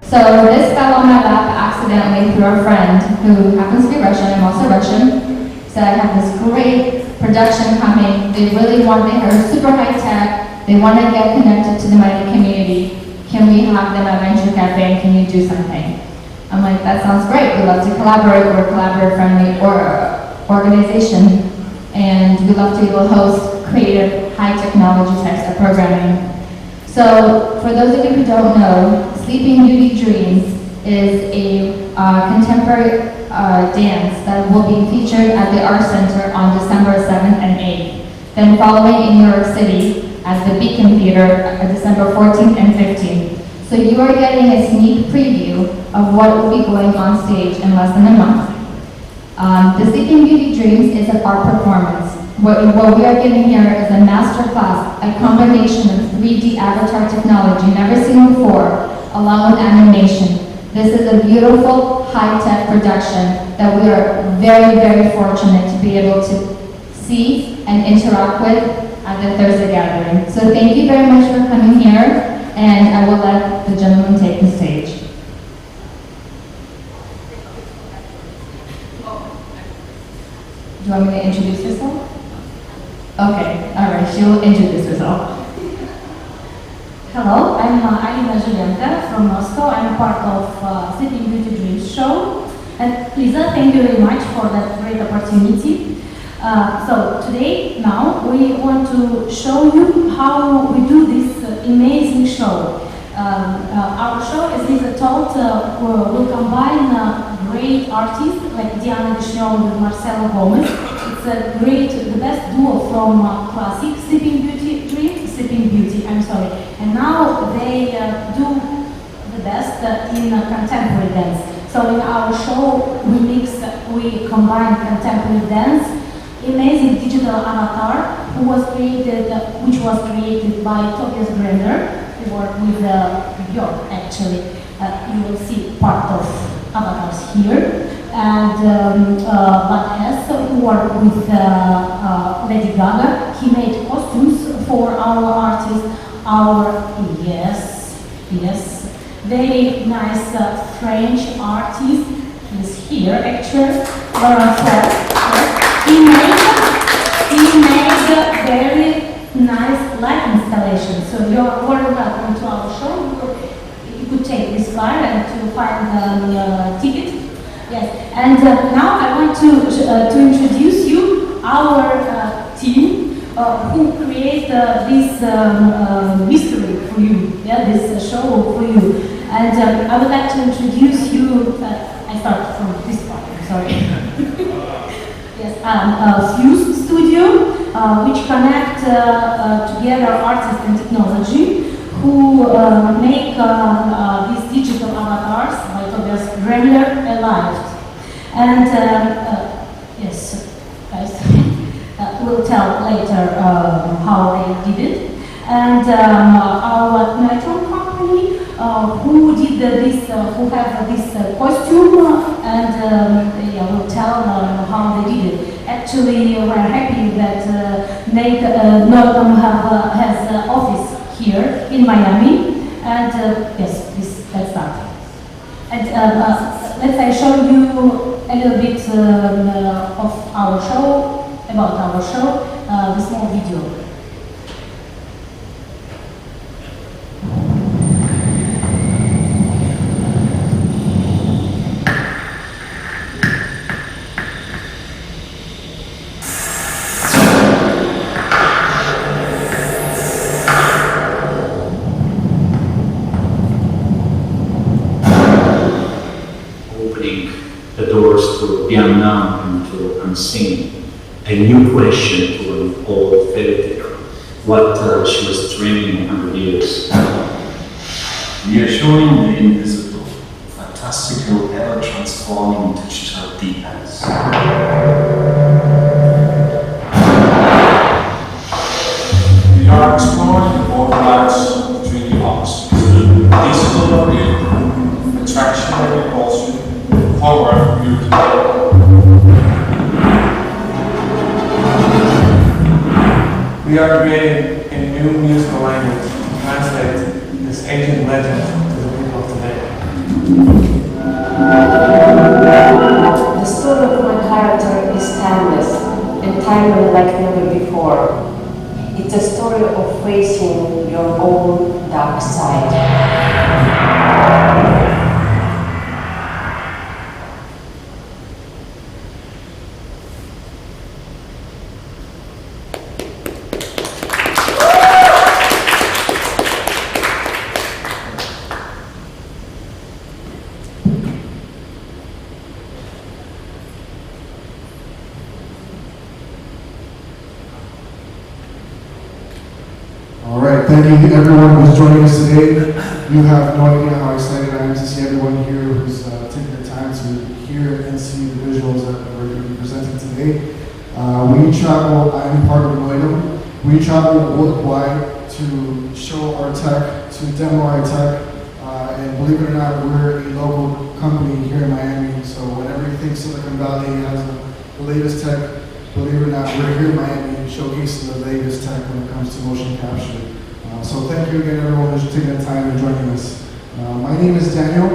So this fell on my lap accidentally through a friend who happens to be Russian. I'm also Russian. So I have this great production coming. They are super high tech. They want to get connected to the mighty community. Can we have them at Venture Cafe? Can you do something? I'm like, that sounds great. We love to collaborate. We're a collaborative-friendly organization. And we love to be able to host creative, high technology types of programming. So for those of you who don't know, Sleeping Beauty Dreams is a contemporary dance that will be featured at the Art Center on December 7th and 8th. Then following in New York City at the Beacon Theater December 14th and 15th. So you are getting a sneak preview of what will be going on stage in less than a month. The Sleeping Beauty Dreams is an art performance. What we are giving here is a master class, a combination of 3D avatar technology never seen before, along with animation. This is a beautiful, high-tech production that we are very, very fortunate to be able to see and interact with at the Thursday gathering. So thank you very much for coming here, and I will let the gentleman take the stage. Do you want me to introduce yourself? Okay, all right, she will introduce herself. Hello, I'm Diana from Moscow. I'm part of Sleeping Beauty Dreams show. And Lisa, thank you very much for that great opportunity. So today, now, we want to show you how we do this amazing show. Our show, as Lisa told, will combine great artists like Diana Vishneva with Marcelo Gomez. It's a great, the best duo from classic Sleeping Beauty, and now they do the best in contemporary dance. So in our show, we combine contemporary dance, amazing digital avatar, which was created by Brothers Grimm. We work with Pyotor, actually. You will see part of avatars here. And Ballet, who worked with Lady Gaga, he made costumes for our artists. Yes, very nice French artist. He's here, actually. He made a very nice light installation. So you're very welcome to our show. You could take this card and to find the ticket. Yes, and now I want to introduce you our team who create this mystery for you, this show for you. And I would like to introduce you. I start from this part. I'm sorry. Yes, Fuse Studio, which connect together artists and technology, who make these digital avatars by Tobias Gremler alive. And yes, guys, we'll tell later how they did it. And our Noitom company, who did this, who have this costume, and yeah, we'll tell how they did it. Actually, we're happy that Noitom has an office here in Miami, and yes, let's start. And let's show you a little bit of our show, about our show, the small video. The doors to the unknown and to unseen. A new question to an old fairy tale. What she was dreaming 100 years. We are showing the invisible, fantastical, ever-transforming digital depths. We are exploring the borderlands of 3D arts. Digital real, attraction and repulsion, power of beauty. We are creating a new musical language to translate this ancient legend to the people of today. The story of my character is timeless and timely like never before. It's a story of facing your own dark side. All right, thank you to everyone who's joining us today. You have no idea how excited I am to see everyone here who's taking the time to hear and see the visuals that we're going to be presenting today. I'm part of Noitom. We travel worldwide to show our tech, to demo our tech, and believe it or not, we're a local company here in Miami, so whenever you think Silicon Valley has the latest tech, believe it or not, we're here in Miami showcasing the latest tech when it comes to motion capture. So thank you again, everyone, who's taking the time and joining us. My name is Daniel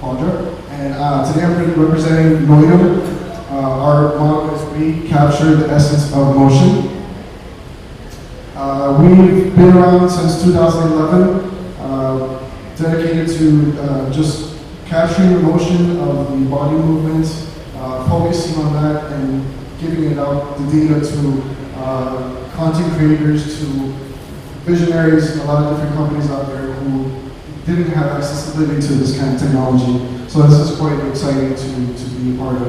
Palger, and today I'm representing Noitom. Our motto is we capture the essence of motion. We've been around since 2011, dedicated to just capturing the motion of the body movement, focusing on that and giving it out the data to content creators, to visionaries, a lot of different companies out there who didn't have accessibility to this kind of technology. So this is quite exciting to be a part of.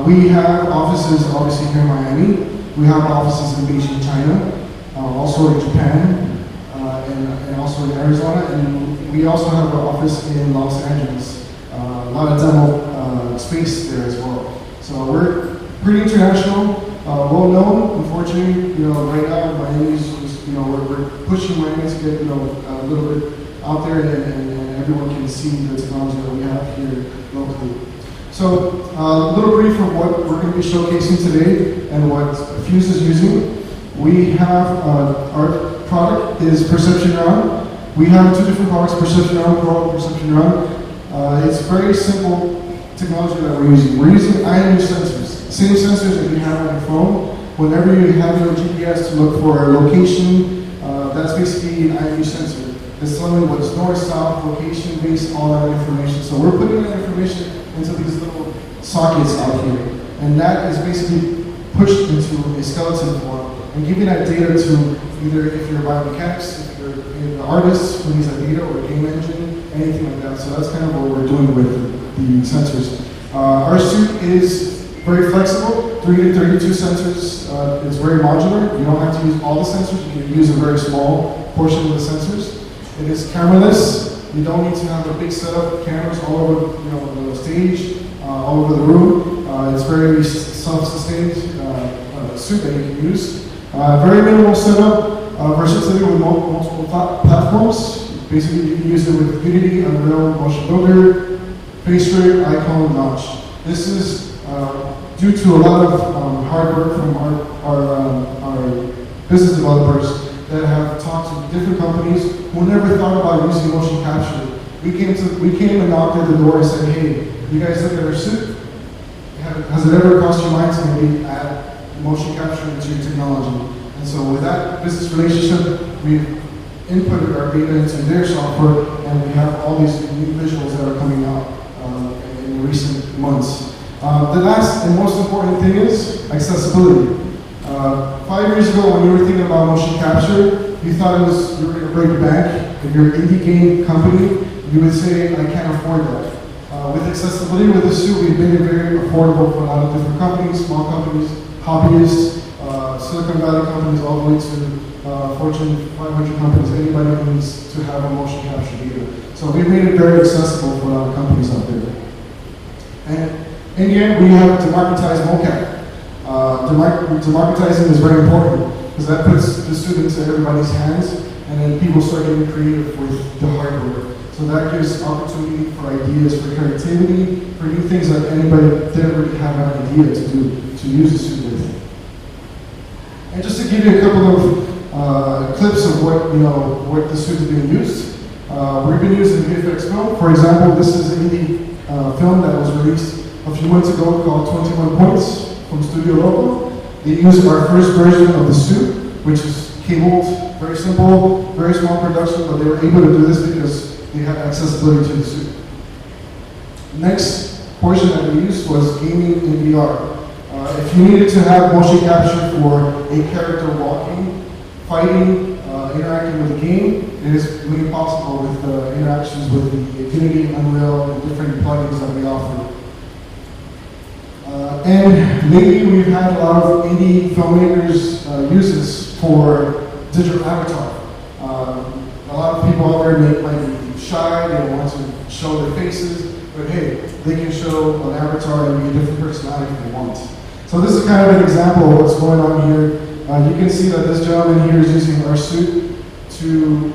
We have offices obviously here in Miami. We have offices in Beijing, China, also in Japan, and also in Arizona, and we also have an office in Los Angeles. A lot of demo space there as well. So we're pretty international, well known. Unfortunately, right now Miami's just, we're pushing Miami to get, a little bit out there, and everyone can see the technology that we have here locally. So a little brief of what we're going to be showcasing today and what Fuse is using. We have our product is Perception Round. We have two different products, Perception Round, Perrault, Perception Round. It's very simple technology that we're using. We're using IMU sensors, same sensors that you have on your phone. Whenever you have your GPS to look for a location, that's basically an IMU sensor. It's telling you what's north, south, location based on that information. So we're putting that information into these little sockets out here. And that is basically pushed into a skeleton form and giving that data to either if you're biomechanics, if you're an artist who needs that data, or a game engine, anything like that. So that's kind of what we're doing with the sensors. Our suit is very flexible, 3 to 32 sensors. It's very modular. You don't have to use all the sensors. You can use a very small portion of the sensors. It is cameraless. You don't need to have a big setup of cameras all over the stage, all over the room. It's very self-sustained suit that you can use. Very minimal setup, versatility with multiple platforms. Basically, you can use it with Unity, Unreal, Motion Builder, FaceRig, Icon, Launch. This is due to a lot of hard work from our business developers that have talked to different companies who never thought about using motion capture. We came and knocked at the door and said, hey, you guys look at our suit? Has it ever crossed your mind to maybe add motion capture into your technology? And so with that business relationship, we've inputted our data into their software, and we have all these new visuals that are coming out in recent months. The last and most important thing is accessibility. 5 years ago, when you were thinking about motion capture, you thought you were going to break the bank. If you're an indie game company, you would say, I can't afford that. With accessibility with the suit, we've made it very affordable for a lot of different companies, small companies, hobbyists, Silicon Valley companies, all the way to Fortune 500 companies. Anybody who needs to have a motion capture data. So we've made it very accessible for a lot of companies out there. And in the end, we have democratized mocap. Democratizing is very important because that puts the suit into everybody's hands, and then people start getting creative with the hardware. So that gives opportunity for ideas, for creativity, for new things that anybody didn't really have an idea to do, to use the suit with. And just to give you a couple of clips of what the suit is being used. We've been using VFX film. For example, this is an indie film that was released a few months ago called 21 Points from Studio Loco. They used our first version of the suit, which is cabled, very simple, very small production, but they were able to do this because they had accessibility to the suit. Next portion that we used was gaming in VR. If you needed to have motion capture for a character walking, fighting, interacting with the game, it is made possible with interactions with the Unity, Unreal, and different plugins that we offer. And lately we've had a lot of indie filmmakers use this for digital avatar. A lot of people out there might be shy, they don't want to show their faces, but hey, they can show an avatar and be a different personality if they want. So this is kind of an example of what's going on here. You can see that this gentleman here is using our suit to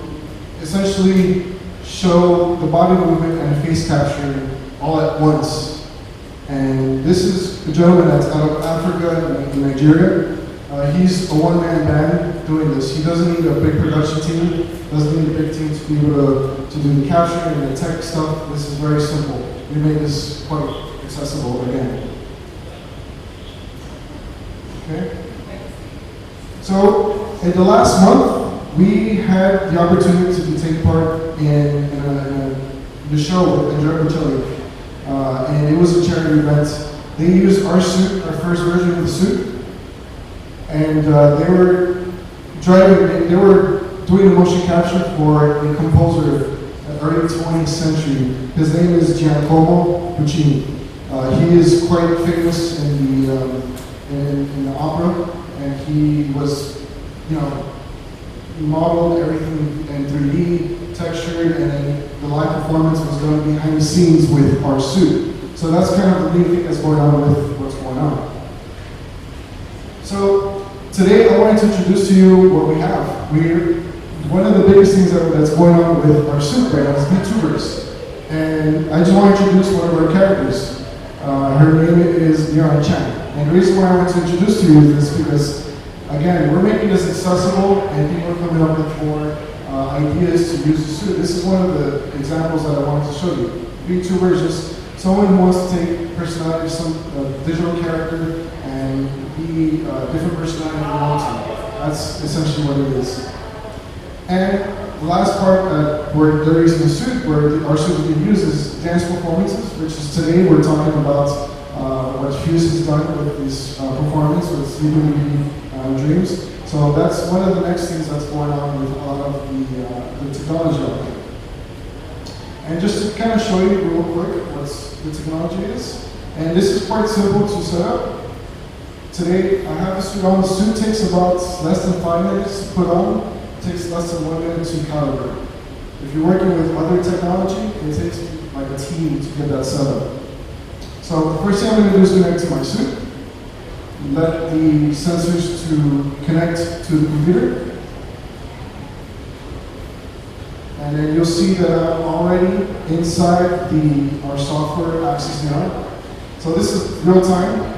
essentially show the body movement and face capture all at once. And this is a gentleman that's out of Africa in Nigeria. He's a one-man band doing this. He doesn't need a big production team, doesn't need a big team to be able to do the capturing and the tech stuff. This is very simple. We made this quite accessible again. Okay. So, in the last month, we had the opportunity to take part in the show in Germany, and it was a charity event. They used our suit, our first version of the suit, and they were doing the motion capture for a composer in the early 20th century. His name is Giacomo Puccini. He is quite famous in the opera, and he was, modeled everything in 3D, textured, and then the live performance was done behind the scenes with our suit. So that's kind of the new thing that's going on with what's going on. So today I wanted to introduce to you what we have. One of the biggest things that's going on with our suit right now is VTubers. And I just want to introduce one of our characters. Her name is Diana Chan. And the reason why I want to introduce to you is because, again, we're making this accessible and people are coming up with more ideas to use the suit. This is one of the examples that I wanted to show you. VTuber is just someone who wants to take personality, some digital character, and be a different personality if they want to. That's essentially what it is. And the last part where they're using the suit, where our suit is being used, is dance performances, which is today we're talking about what Fuse has done with this performance with Sleeping Dreams. So that's one of the next things that's going on with a lot of the technology out there. And just to kind of show you real quick what the technology is, and this is quite simple to set up. Today I have the suit on. The suit takes about less than 5 minutes to put on. It takes less than 1 minute to calibrate. If you're working with other technology, it takes like a team to get that set up. So the first thing I'm going to do is connect to my suit. Let the sensors to connect to the computer. And then you'll see that I'm already inside our software Access now. So this is real time.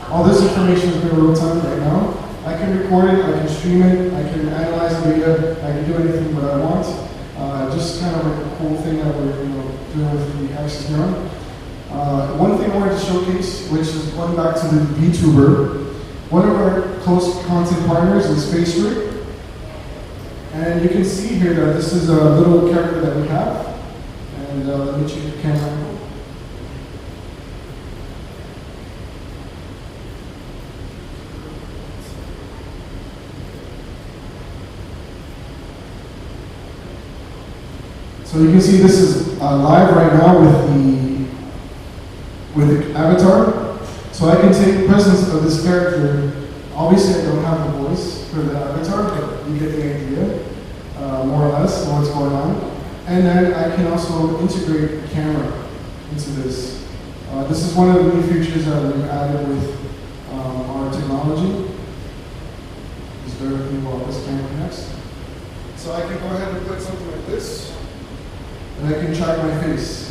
All this information is in real time right now. I can record it, I can stream it, I can analyze the data, I can do anything that I want. Just kind of like a cool thing that we're doing with the Access Neuron. One thing I wanted to showcase, which is going back to the VTuber, one of our close content partners is Facebook. And you can see here that this is a little character that we have. And let me change the camera. So you can see this is live right now with the avatar. So I can take presence of this character. Obviously I don't have the voice for the avatar, but you get the idea, more or less, what's going on. And then I can also integrate the camera into this. This is one of the new features that we've added with our technology. Just bear with me while this camera connects. So I can go ahead and put something like this, and I can track my face.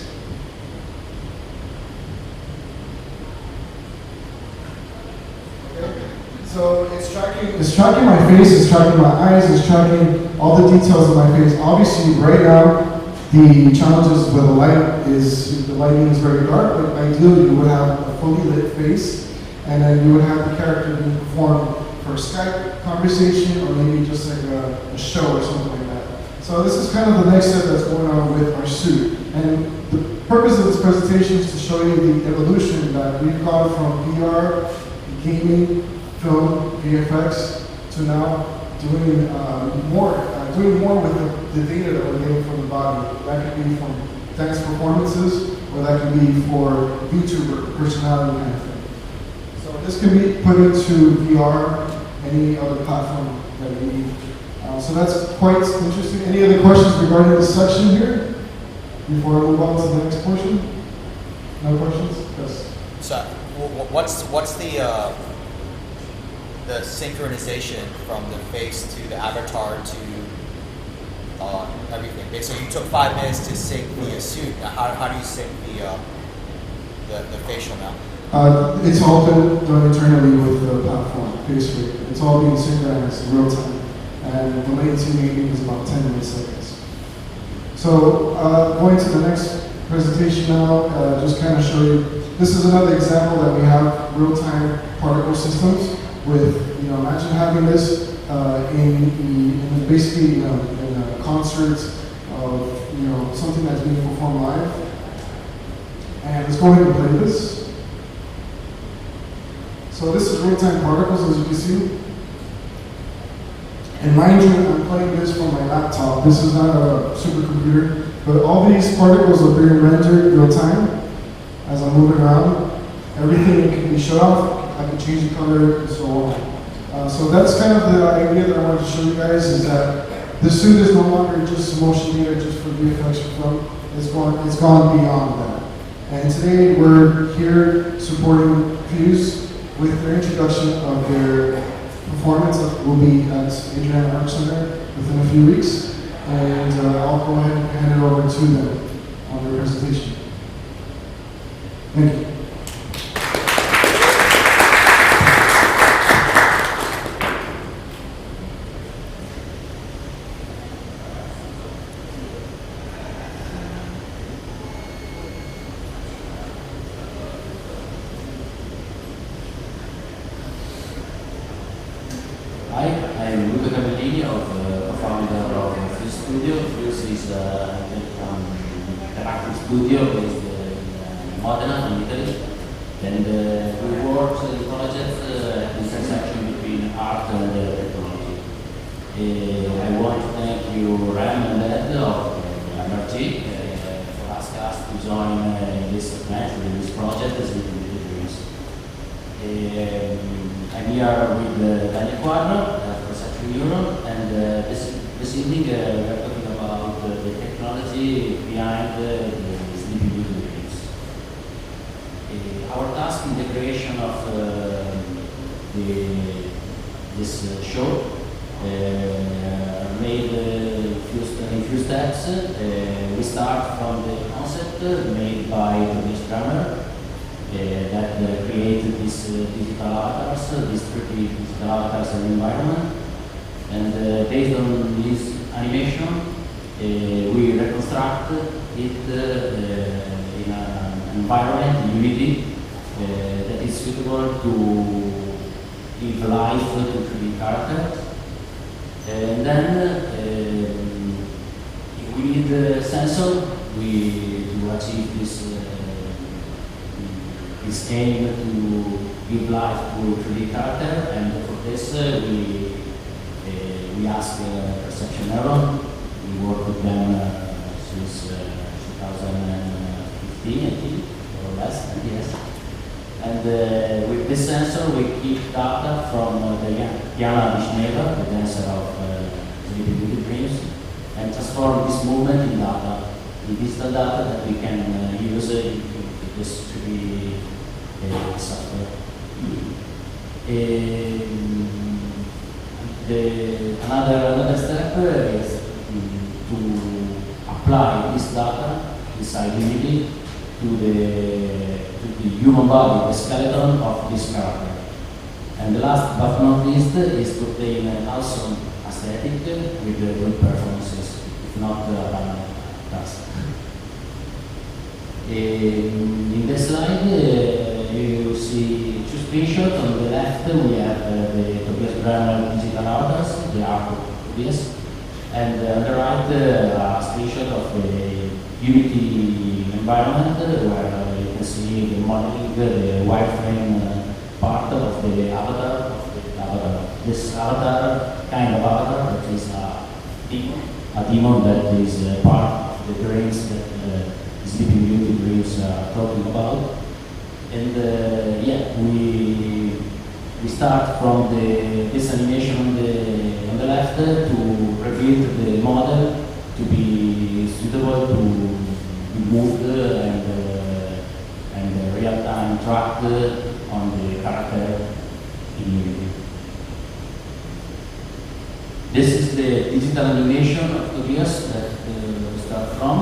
So it's tracking my face, it's tracking my eyes, it's tracking all the details of my face. Obviously, right now, the challenges with the light is, the lighting is very dark, but ideally you would have a fully lit face, and then you would have the character being performed for a Skype conversation, or maybe just like a show or something like that. So this is kind of the next step that's going on with our suit. And the purpose of this presentation is to show you the evolution that we've gone from VR, gaming, film, VFX, to now doing more with the data that we're getting from the body. That could be from dance performances, or that could be for YouTuber personality kind of thing. So this can be put into VR, any other platform that we need. So that's quite interesting. Any other questions regarding this section here before I move on to the next portion? No questions? Yes. So, what's the synchronization from the face to the avatar to everything? Okay, so you took 5 minutes to sync the suit. Now, how do you sync the facial now? It's all done internally with the platform, basically. It's all being synchronized in real time. And the latency maybe is about 10 milliseconds. So going to the next presentation now, just kind of show you, this is another example that we have real-time particle systems with, imagine having this in basically in a concert of, something that's being performed live. And let's go ahead and play this. So this is real-time particles, as you can see. And mind you, I'm playing this from my laptop. This is not a supercomputer, but all these particles are being rendered real time as I'm moving around. Everything can be shut off. I can change the color and so on. So that's kind of the idea that I wanted to show you guys, is that the suit is no longer just motion data just for VFX or film. It's gone beyond that. And today we're here supporting Fuse with their introduction of their performance that will be at Diana Art Center within a few weeks, and I'll go ahead and hand it over to them on their presentation. Thank you. Studio based in Modena, in Italy, and we worked in projects at this intersection between art and technology. I want to thank you, Ram and Ed of MRG, for asking us to join this adventure, in this project as we do dreams. I'm here with Daniel Quadro, Perception Europe, and this evening we are talking about the technology behind the Sleeping Beauty dreams. Our task in the creation of this show made in few steps. We start from the concept made by Brothers Grimm that created these digital avatars, these 3D digital avatars and environment. And based on this animation, we reconstruct it in an environment, Unity, that is suitable to give life to 3D characters. And then, if we need a sensor, to achieve this aim to give life to 3D character, and for this we ask Perception Neuron. We work with them since 2015, I think, or less, yes. And with this sensor, we keep data from Diana Vishneva, the dancer of Sleeping Dreams, and transform this movement in data, in digital data that we can use in this 3D software. Another step is to apply this data, this identity, to the human body, the skeleton of this character. And the last but not least is to obtain an awesome aesthetic with good performances, if not task. In this slide, you see two screenshots. On the left, we have the Tobias Bremer digital artist, the art of Tobias, and on the right, a screenshot of the Unity environment, where you can see the modeling, the wireframe part of the avatar. This avatar, kind of avatar, that is a demon that is part of the dreams that Sleeping Beauty dreams are talking about. And yeah, we start from this animation on the left to reveal the model to be suitable to be moved and real-time tracked on the character in Unity. This is the digital animation of Tobias that we start from.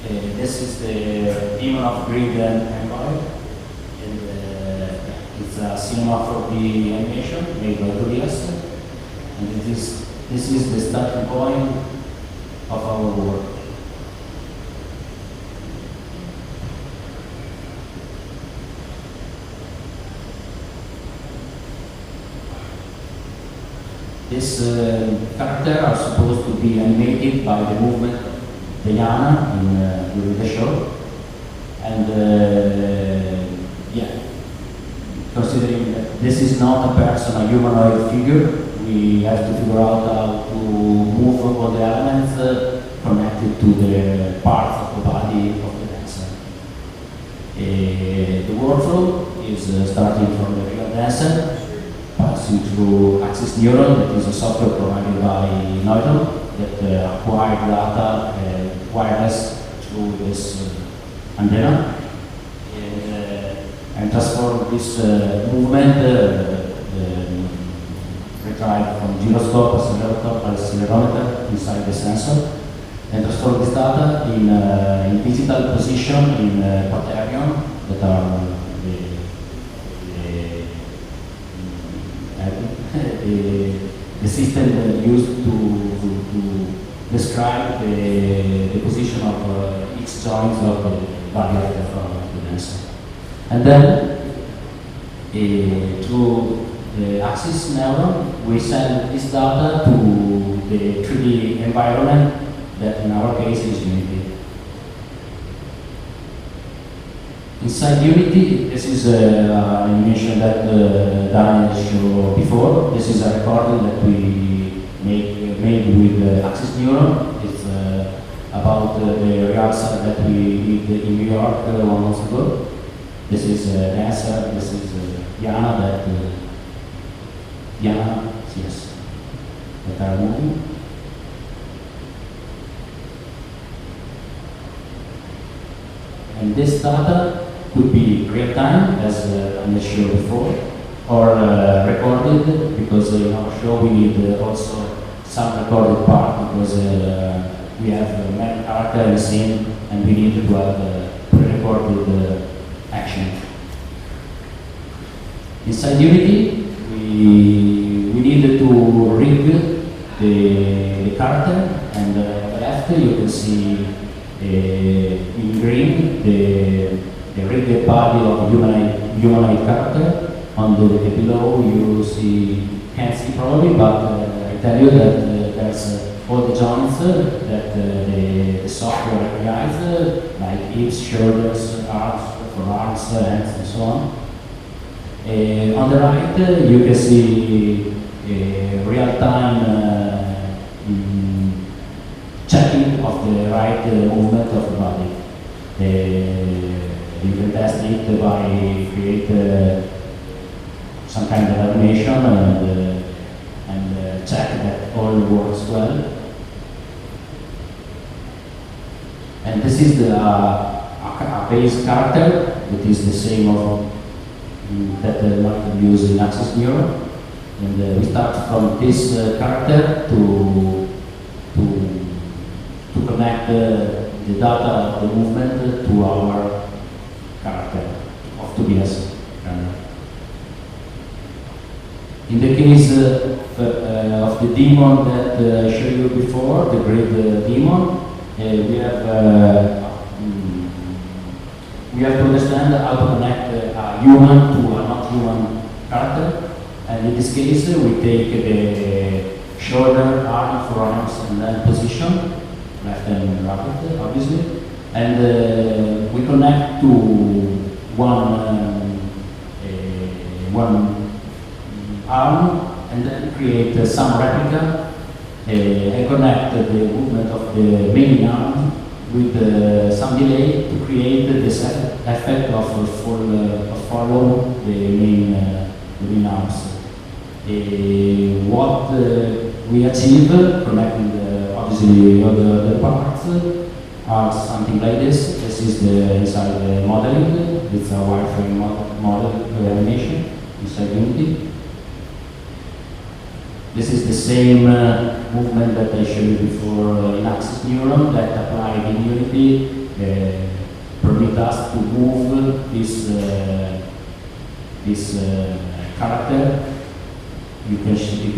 This is the Demon of Greed and Empire, and it's a cinema 4D animation made by Tobias, and this is the starting point of our work. This character are supposed to be animated by the movement of Diana during the show, and yeah, considering that this is not a person, a humanoid figure, we have to figure out how to move all the elements connected to the parts of the body of the dancer. The workflow is starting from the real dancer, passing through Axis Neuron, that is a software provided by Noitom that acquired data wireless through this antenna and transform this movement retrieved from gyroscope, accelerometer inside the sensor, and transform this data in digital position in quaternion that are the system used to describe the position of each joint of the body of the dancer. And then through the Axis neuron, we send this data to the 3D environment that in our case is Unity. Inside Unity, this is an animation that Diana showed before. This is a recording that we made with Axis Neuron. It's about the rehearsal that we did in New York 1 month ago. This is dancer. This is Diana that are moving. And this data could be real time, as I showed before, or recorded, because in our show we need also some recorded part, because we have a main character and scene, and we need to have pre-recorded action. Inside Unity, we needed to rig the character, and on the left you can see in green the rigged body of humanoid character. On the below you can't see probably, but I tell you that there's all the joints that the software recognizes, like hips, shoulders, arms, forearms, hands, and so on. On the right you can see real-time checking of the right movement of the body. You can test it by create some kind of animation and check that all works well. And this is a base character that is the same of that one we use in Axis Neuron. And we start from this character to connect the data of the movement to our character of Tobias. In the case of the demon that I showed you before, the great demon, we have to understand how to connect a human to a not human character. And in this case, we take the shoulder, arm, forearms, and then position, left and right, obviously. And we connect to one arm, and then create some replica and connect the movement of the main arm with some delay to create this effect of follow the main arms. What we achieve connecting obviously the parts are something like this. This is the inside the modeling. It's a wireframe model animation inside Unity. This is the same movement that I showed you before in Axis Neuron that applied in Unity permit us to move this character. You can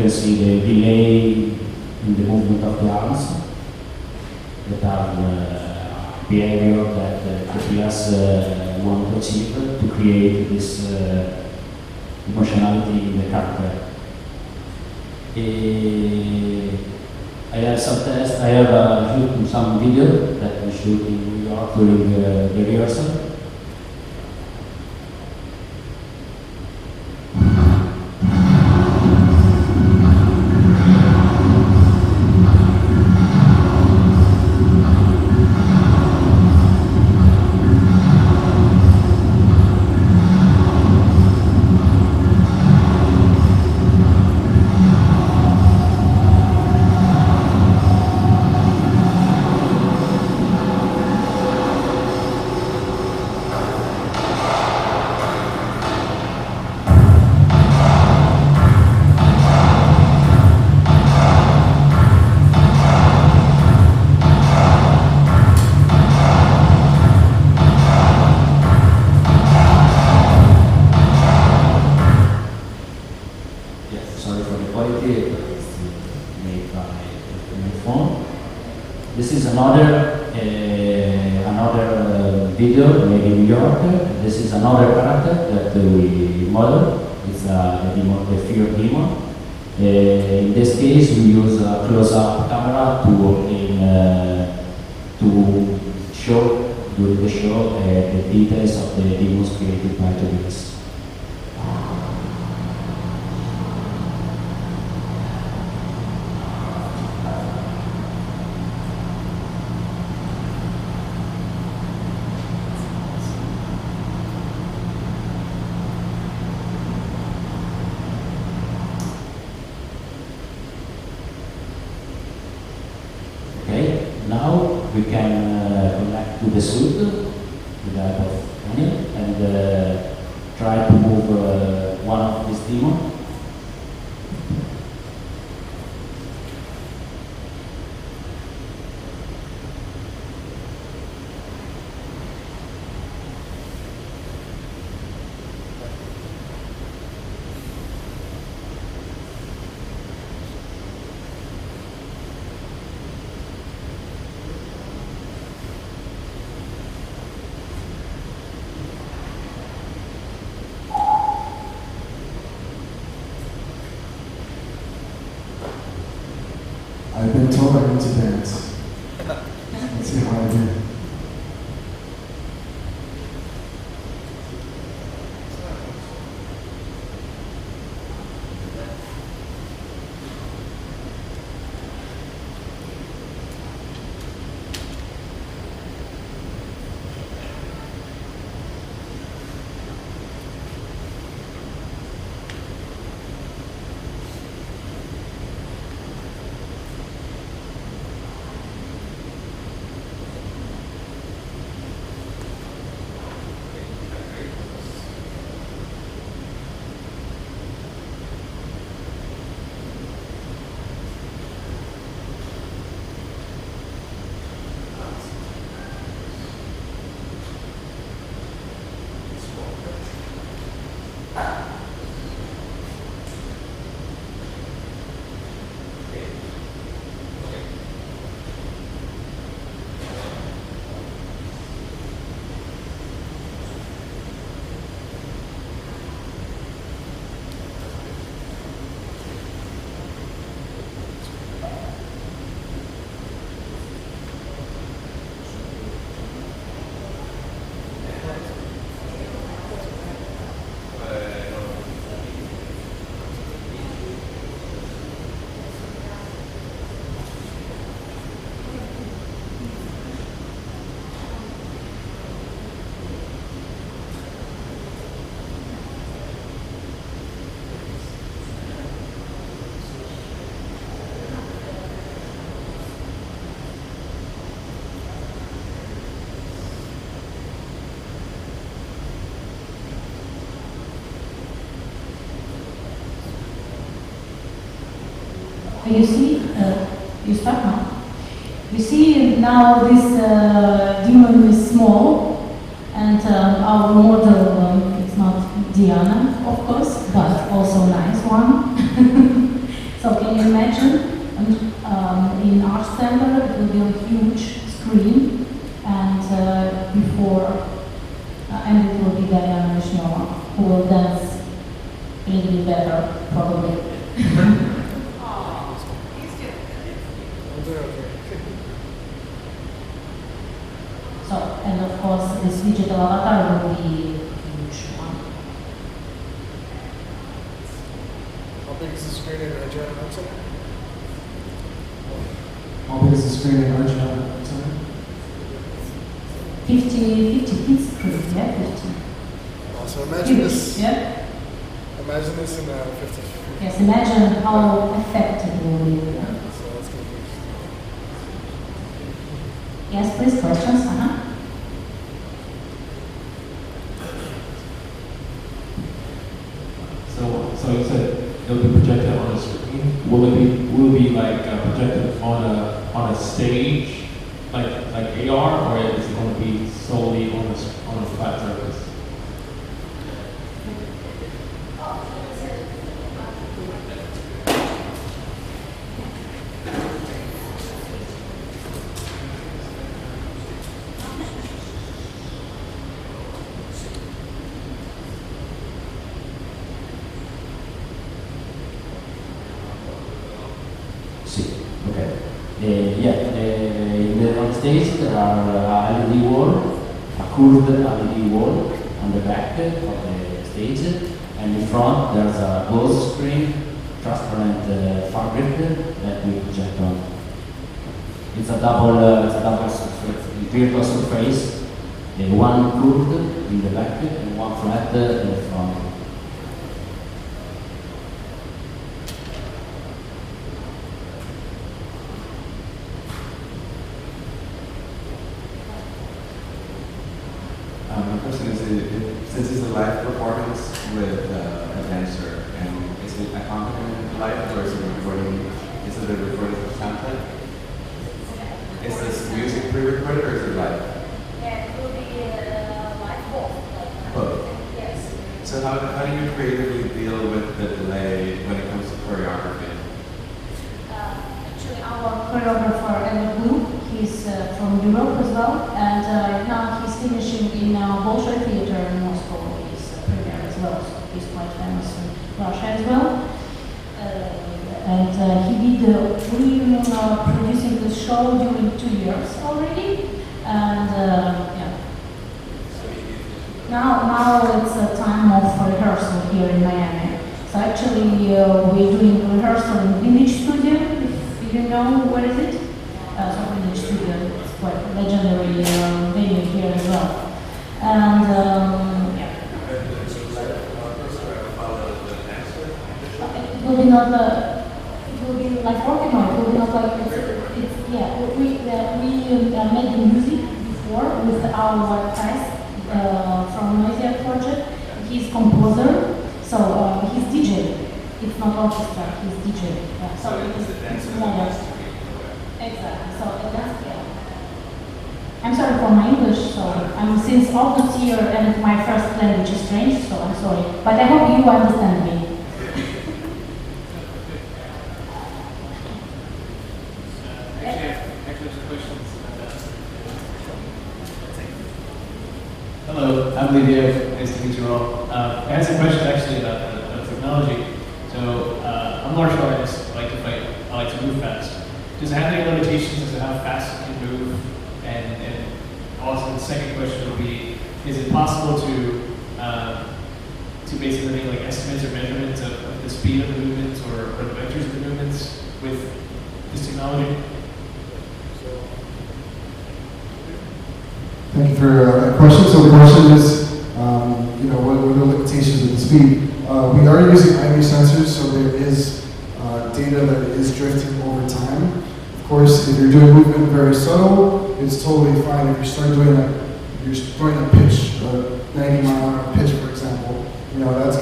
see the delay in the movement of the arms that are behavior that the PS want to achieve to create this emotionality in the character. I have some tests. I have some video that we shoot in New York during the rehearsal. This is another video made in New York. This is another character that we model. It's the demon, the fear demon. In this case, we use a close-up camera to show during the show the details of the demons created by Tobias. Now we can connect to the suit with the help of money and try to move one of these demons. I've been told I need to dance. Let's see how I do. You see, you start now. You see now this demon is small, and our model it's not Diana, of course, but also a nice one. So can you imagine? In Art Center it will be on a huge screen, and and it will be Diana Vishneva who will dance a little bit better, probably. So, and of course, this digital avatar will be a huge one. How big is the screen in MRG Arts? How big is the screen in Argentina? 50 feet screen, yeah, 50. So imagine this. Yeah? Imagine this in 50 feet. Yes, imagine how effective it will be. So that's going to be. Yes, please, questions? So you said it'll be projected on a screen. Will it be like projected on a stage, like AR, or is it going to be solely on a flat surface? On stage there are a LED wall, a curved LED wall on the back of the stage, and in front there's a closed screen, transparent fabric that we project on. It's a double surface, virtual surface, one curved in the back and one flat in the front. My question is, since it's a live performance with a dancer, and is it accompanied live or is it a recording? Is it a recording of content? Is this music pre-recorded or is it live? Yeah, it will be live both. Both. Yes. So how do you creatively deal with the delay when it comes to choreography? Actually, our choreographer, Ellen Blue, he's from Europe as well, and now he's finishing in Bolshoi Theater in Moscow. He's a premier as well, so he's quite famous in Russia as well. And he did, we've been producing this show during 2 years already, and yeah. Now it's a time of rehearsal here in Miami. So actually we're doing rehearsal in Village Studio, if you know where is it? So Village Studio, it's quite a legendary venue here as well. And yeah. It will be not it will be like orchestra, it will be not like it's yeah, we made the music before with our guys from Noisia project. He's composer, so he's DJ. It's not orchestra, he's DJ. Yeah. So it's more. Exactly. So that's yeah. I'm sorry for my English. So I'm since August here, and my first language is French. So I'm sorry, but I hope you understand me. Hello, I'm Lydia. Nice to meet you all. I had some questions actually about the technology. So I'm a martial artist. I like to fight. I like to move fast. Does it have any limitations as to how fast it can move? And also the second question would be: is it possible to basically make like estimates or measurements of the speed of the movements or the vectors of the movements with this technology? Thank you for that question. So the question is, what are the limitations of the speed? We are using IMU sensors, so there is data that is drifting over time. Of course, if you're doing movement very subtle, it's totally fine. If you start doing you're throwing a pitch, a 90-mile-an-hour pitch, for example, that's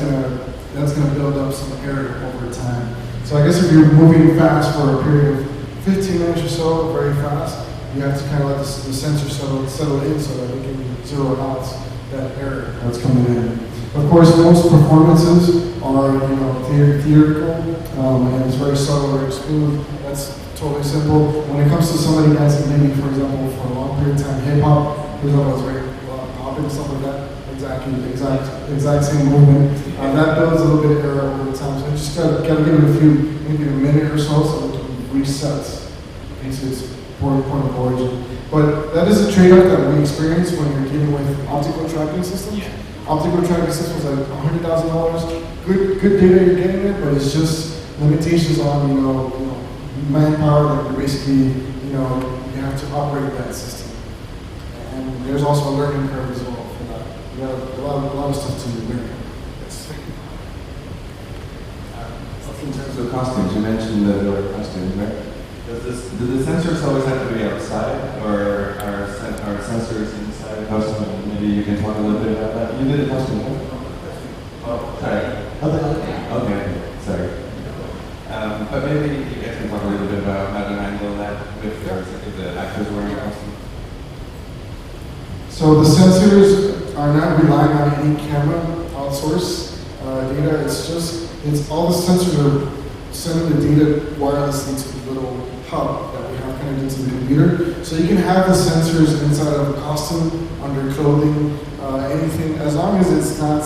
gonna build up some error over time. So I guess if you're moving fast for a period of 15 minutes or so, very fast, you have to kind of let the sensor settle in so that we can zero out that error that's coming in. Of course, most performances are, theatrical, and it's very subtle, very smooth. That's totally simple. When it comes to somebody dancing, maybe for example, for a long period of time, hip hop, for example, it's very pop and stuff like that. Exact same movement. That builds a little bit of error over time. So you just gotta give it maybe a minute or so it can reset into its point of origin. But that is a trade-off that we experience when you're dealing with optical tracking systems. Yeah. Optical tracking systems like $100,000. Good data you're getting there, but it's just limitations on manpower that you're basically you have to operate that system. And there's also a learning curve as well for that. You got a lot of stuff to learn. Yes. In terms of costumes, you mentioned that there were costumes, right? Do the sensors always have to be outside, or are sensors inside a costume? Maybe you can talk a little bit about that. You did a costume, right? Oh, sorry. Okay, sorry. But maybe you guys can talk a little bit about how to handle that if the actors wearing a costume. So the sensors are not relying on any camera outsource data. It's all the sensors are sending the data wirelessly to the little hub that we have connected to the computer. So you can have the sensors inside of a costume, under clothing, anything, as long as it's not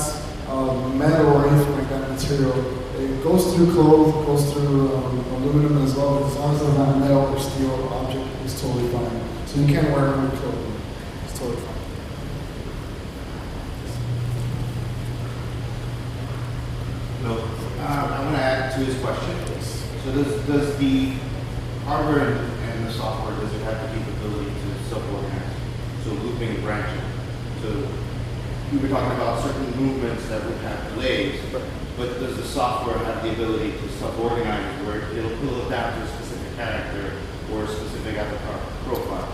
metal or anything like that material. It goes through cloth, goes through aluminum as well, but as long as it's not metal or steel object, it's totally fine. So you can wear it under clothing. It's totally fine. I want to add to his question. So does the hardware and the software, does it have the capability to self-organize? So looping and branching. So we were talking about certain movements that would have delays, but does the software have the ability to self-organize where it'll adapt to a specific character or a specific avatar profile?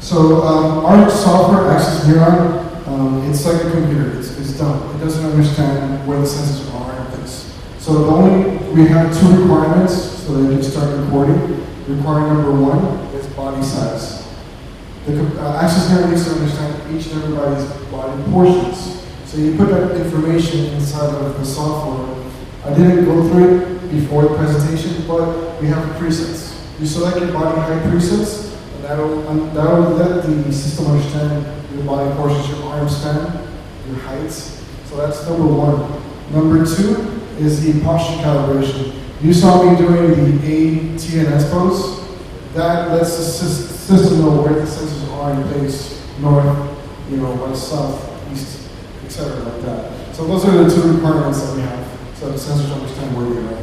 So our software, Access Neuron, it's like a computer. It's dumb. It doesn't understand where the sensors are and things. So we have two requirements so that you can start recording. Requirement number one is body size. The Access Neuron needs to understand each and everybody's body portions. So you put that information inside of the software. I didn't go through it before the presentation, but we have presets. You select your body height presets, and that'll let the system understand your body portions, your arm span, your heights. So that's number one. Number two is the posture calibration. You saw me doing the A-T-N-S pose. That lets the system know where the sensors are in place, north, west, south, east, etc. like that. So those are the two requirements that we have, so the sensors understand where we are.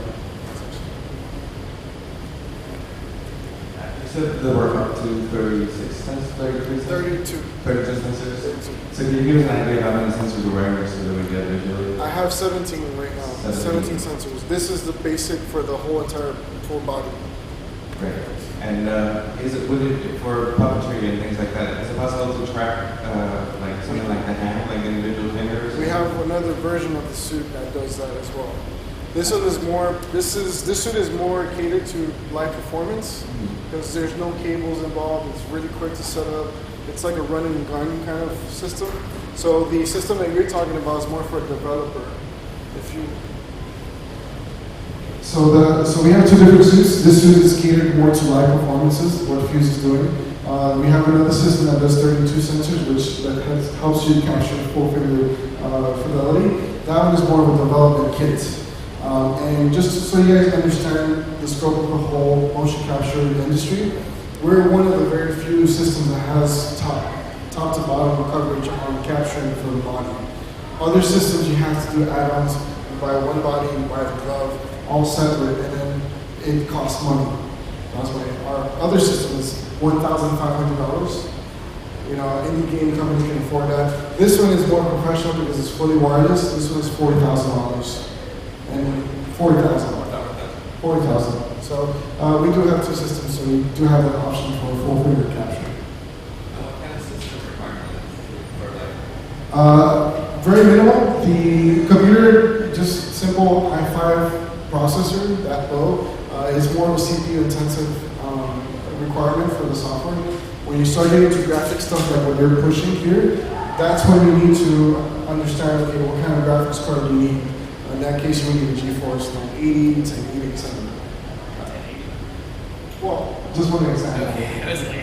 You said there were up to 36 sensors, 32 sensors. So can you give us an idea of how many sensors you're wearing so that we get visually? I have 17 right now. 17 sensors. This is the basic for the whole entire full body. Great. And would it for puppetry and things like that? Is it possible to track like something like the hand, like individual fingers? We have another version of the suit that does that as well. This one is more. This suit is more catered to live performance because there's no cables involved. It's really quick to set up. It's like a run and gun kind of system. So the system that you're talking about is more for a developer. So we have two different suits. This suit is catered more to live performances, what Fuse is doing. We have another system that does 32 sensors, which helps you capture full finger fidelity. That one is more of a development kit. And just so you guys understand the scope of the whole motion capture industry, we're one of the very few systems that has top to bottom coverage on capturing for the body. Other systems you have to do add-ons, you buy one body, you buy the glove, all separate, and then it costs money. That's why our other system is $1,500. Any game company can afford that. This one is more professional because it's fully wireless. This one is $40,000. And $40,000. So we do have two systems, so we do have an option for full finger capture. What kind of system requirement for that? Very minimal. The computer just simple i5 processor, that low, is more of a CPU intensive requirement for the software. When you start getting into graphic stuff like what they're pushing here, that's when you need to understand, okay, what kind of graphics card do you need. In that case, you need a GeForce 980, 1087. Well, just one example. Okay, I was like,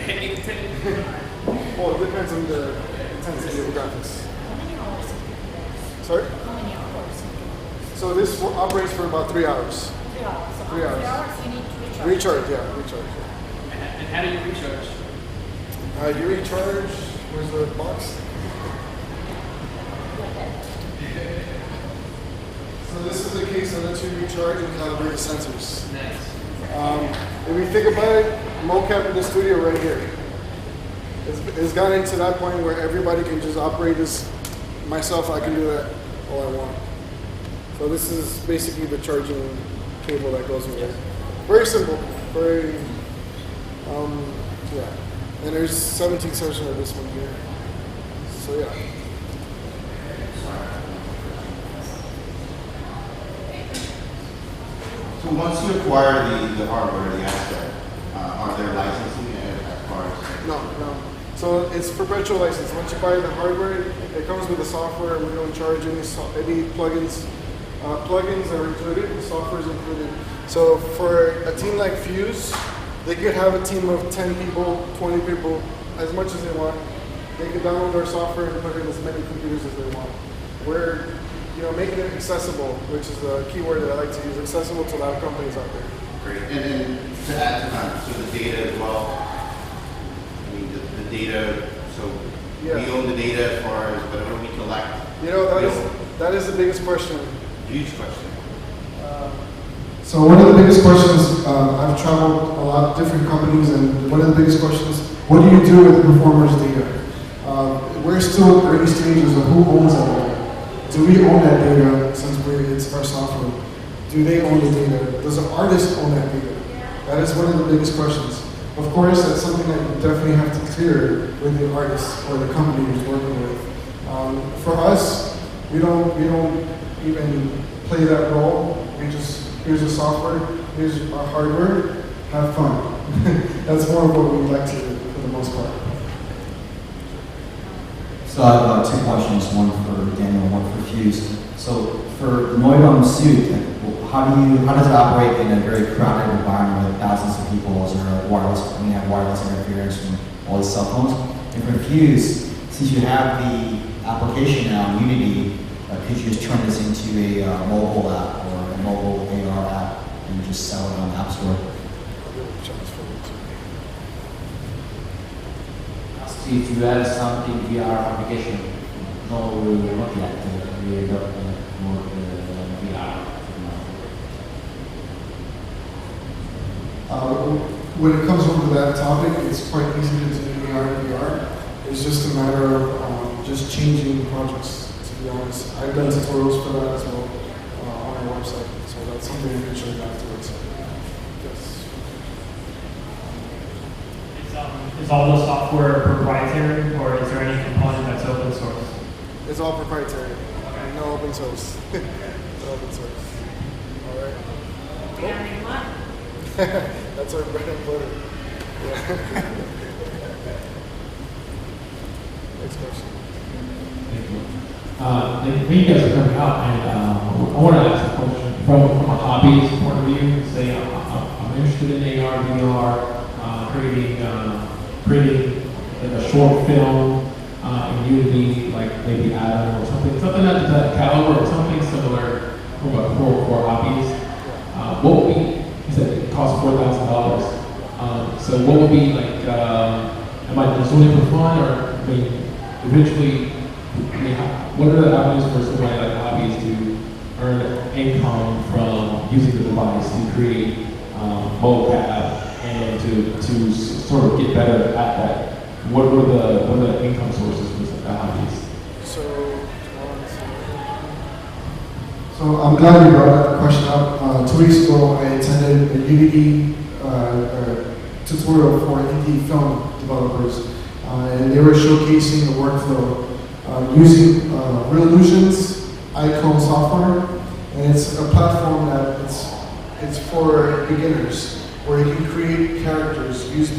Well, it depends on the intensity of the graphics. Sorry? How many hours? So this operates for about 3 hours. 3 hours. So 3 hours. 3 hours you need to recharge. Recharge, yeah, recharge. And how do you recharge? You recharge, where's the box? So this is a case that lets you recharge and calibrate the sensors. Nice. If we think about it, mocap in the studio right here. It's gotten to that point where everybody can just operate this. Myself, I can do that all I want. So this is basically the charging cable that goes with it. Very simple, very, yeah. And there's 17 sensors of this one here. So yeah. So once you acquire the hardware, the asset, are there licensing as far as? No. So it's perpetual license. Once you buy the hardware, it comes with the software. We don't charge any plugins. Plugins are included. The software is included. So for a team like Fuse, they could have a team of 10 people, 20 people, as much as they want. They could download our software and put it in as many computers as they want. We're, making it accessible, which is the keyword that I like to use, accessible to a lot of companies out there. Great. And then to add to that, so the data as well. I mean, the data. So we own the data as far as whatever we collect. That is the biggest question. Huge question. So one of the biggest questions, I've traveled a lot of different companies, and one of the biggest questions, what do you do with the performers' data? We're still at early stages of who owns that data. Do we own that data since it's our software? Do they own the data? Does the artist own that data? That is one of the biggest questions. Of course, that's something that you definitely have to clear with the artist or the company who's working with. For us, we don't even play that role. We just, here's the software, here's our hardware, have fun. That's more of what we like to do for the most part. So I have two questions, one for Daniel, one for Fuse. So for the Noitom suit, how does it operate in a very crowded environment with thousands of people? Is there a wireless, you have wireless interference from all these cell phones? And for Fuse, since you have the application now, Unity, could you just turn this into a mobile app or a mobile AR app and just sell it on the App Store? If you have something VR application, no, not yet. We adopt more VR. When it comes over to that topic, it's quite easy to do AR and VR. It's just a matter of just changing projects, to be honest. I've done tutorials for that as well on our website, so that's something I can show you afterwards. Yes. Is all the software proprietary, or is there any component that's open source? It's all proprietary. Okay. No open source. No open source. All right. Cool. That's our bread and butter. Yeah. Next question. Thank you. You guys are coming out, and I want to ask a question from a hobbyist point of view. Say I'm interested in AR, VR, creating like a short film in Unity, like maybe Atom or something at that caliber or something similar for hobbies. What would be? You said it costs $4,000. So what would be like? Am I just doing it for fun, or eventually? What are the avenues for somebody like hobbies to earn income from using the device to create mocap and to sort of get better at that? What are the income sources for the hobbies? So I'm glad you brought that question up. 2 weeks ago, I attended a Unity tutorial for indie film developers, and they were showcasing the workflow using Revolution's iCode software And it's a platform that it's for beginners, where you can create characters, use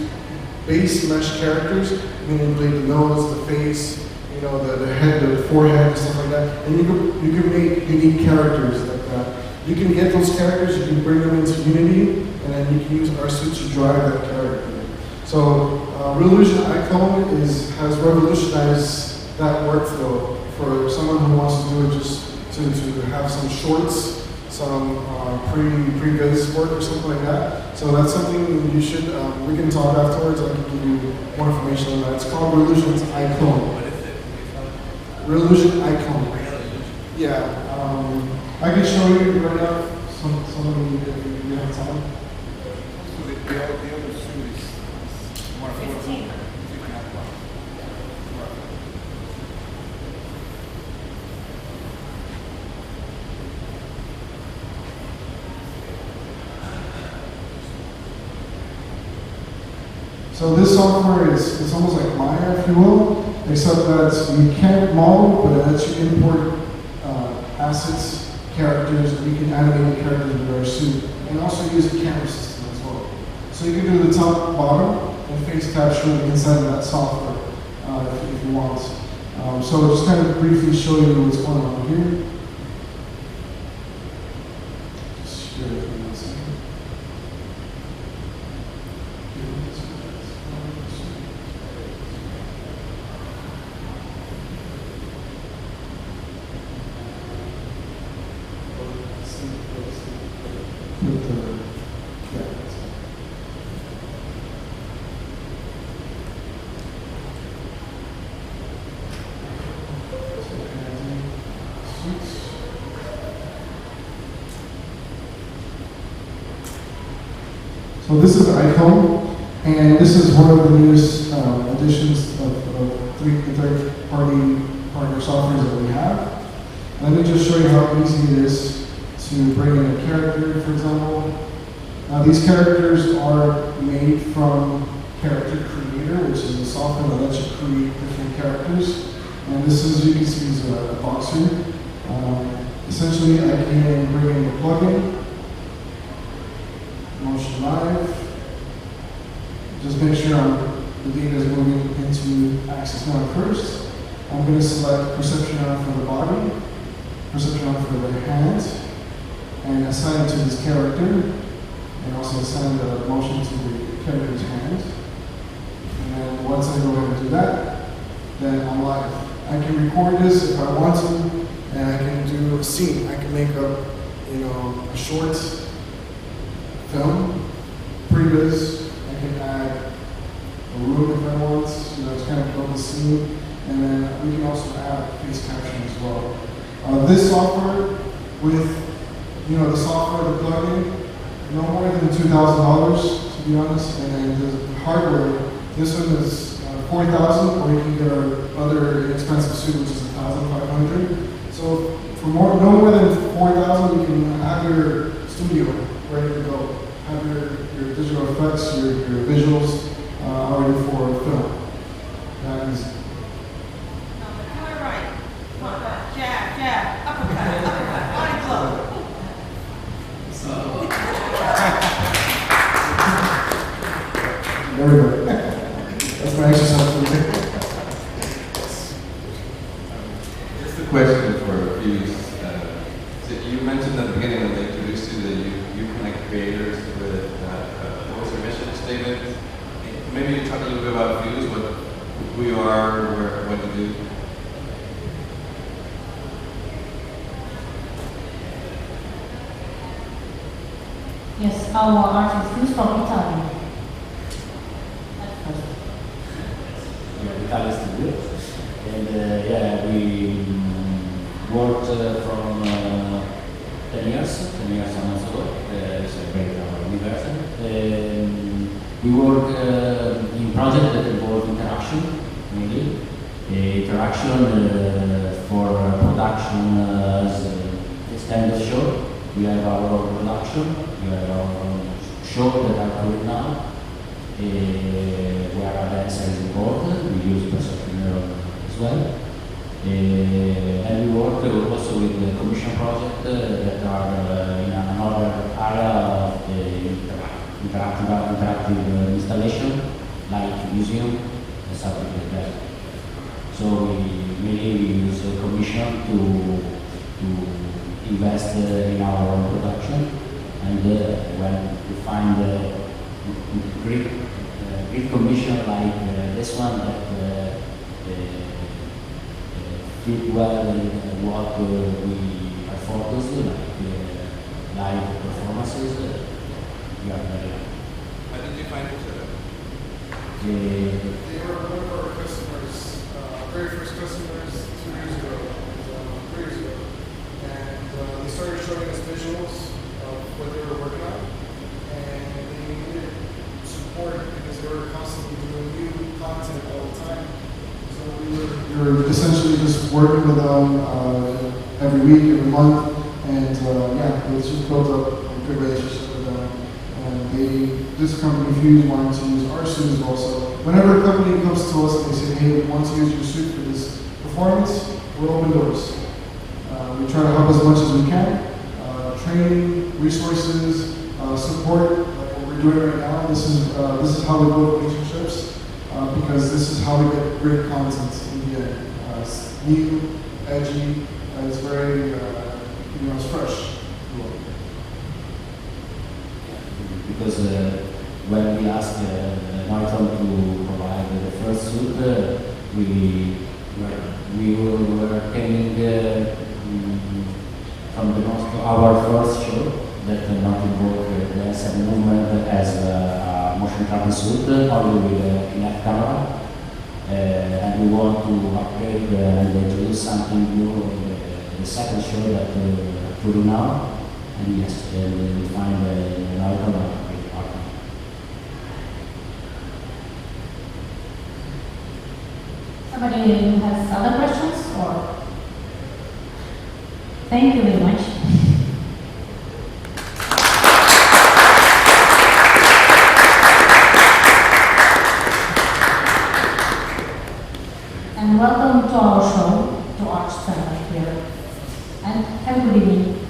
base mesh characters, manipulate the nose, the face, you know, the head, the forehead, and stuff like that. And you can make unique characters like that. You can get those characters, you can bring them into Unity, and then you can use RSuit to drive that character. So Revolution Icon has revolutionized that workflow for someone who wants to do it just to have some shorts, some pre-viz work or something like that. So that's something you should, we can talk afterwards, I can give you more information on that. It's called Revolution's Icon. What is it? Revolution Icon. Yeah, I can show you right now, some of you have time. So the other suit is more affordable. So this software it's almost like Maya, if you will, except that you can't model, but it lets you import assets, characters, and you can animate the characters in your suit, and also use a camera system as well. So you can do the top, bottom, and face capture inside of that software if you want. So I'll just kind of briefly show you what's going on here. Just share it for 1 second. So this is Icon, and this is one of the newest additions of third-party partner softwares that we have. Let me just show you how easy it is to bring in a character, for example. Now these characters are made from Character Creator, which is a software that lets you create different characters. And this is, you can see, is a boxer. Essentially, I can bring in the plugin, Motion Live. Just make sure the data is moving into Axis Mode first. I'm going to select Perception On for the body, Perception On for the hand, and assign it to this character, and also assign the motion to the character's hand. And then once I go ahead and do that, then I'm live. I can record this if I want to, and I can do a scene. I can make up, a short film, previz. I can add a room if I want, to kind of build a scene. And then we can also add face caption as well. This software with, the software, the plugin, no more than $2,000 to be honest. And then the hardware, this one is $40,000, or you can get our other inexpensive suit, which is $1,500. So for no more than $4,000, you can have your studio ready to go. Have your digital effects, your visuals already for film. That is. There we go. That's my exercise for the day. Just a question for Fuse. So you mentioned at the beginning when they introduced you that you connect creators with what was your mission statement? Maybe you talk a little bit about Fuse, who you are, what you do. Yes, our artist is from Italy. Italy studio, and we worked from 10 years on ago. It's a great university. We work in projects that involve interaction, mainly. Interaction for production as a standard show. We have our own production, we have our own show that are going now. Where our dancer is involved, we use Perceforest as well. And we work also with the commission project that are in another area of the interactive installation, like museum and something like that. So we mainly use a commission to invest in our own production, and when we find a great commission like this one that fit well in what we are focused, like live performances, we are very happy. How did you find each other? They were one of our customers, very first customers 2 years ago, 3 years ago. And they started showing us visuals of what they were working on. And they needed support because they were constantly doing new content all the time. So we were essentially just working with them every week, every month. And yeah, it's just built up a good relationship with them. And this company, Fuse, wanted to use our suit as well. So whenever a company comes to us and they say, hey, we want to use your suit for this performance, we're open doors. We try to help as much as we can. Training, resources, support, like what we're doing right now. This is how we build relationships because this is how we get great content in the end. It's new, edgy, and it's very, it's fresh. Because when we asked Noitom to provide the first suit, we were coming from our first show that not involved dance and movement as a motion tracking suit, only with a left camera. And we want to upgrade and introduce something new in the second show that we're doing now. And yes, we find Noitom a great partner. Somebody has other questions or? Thank you very much. And welcome to our show, to Arts Center here. And have a good evening.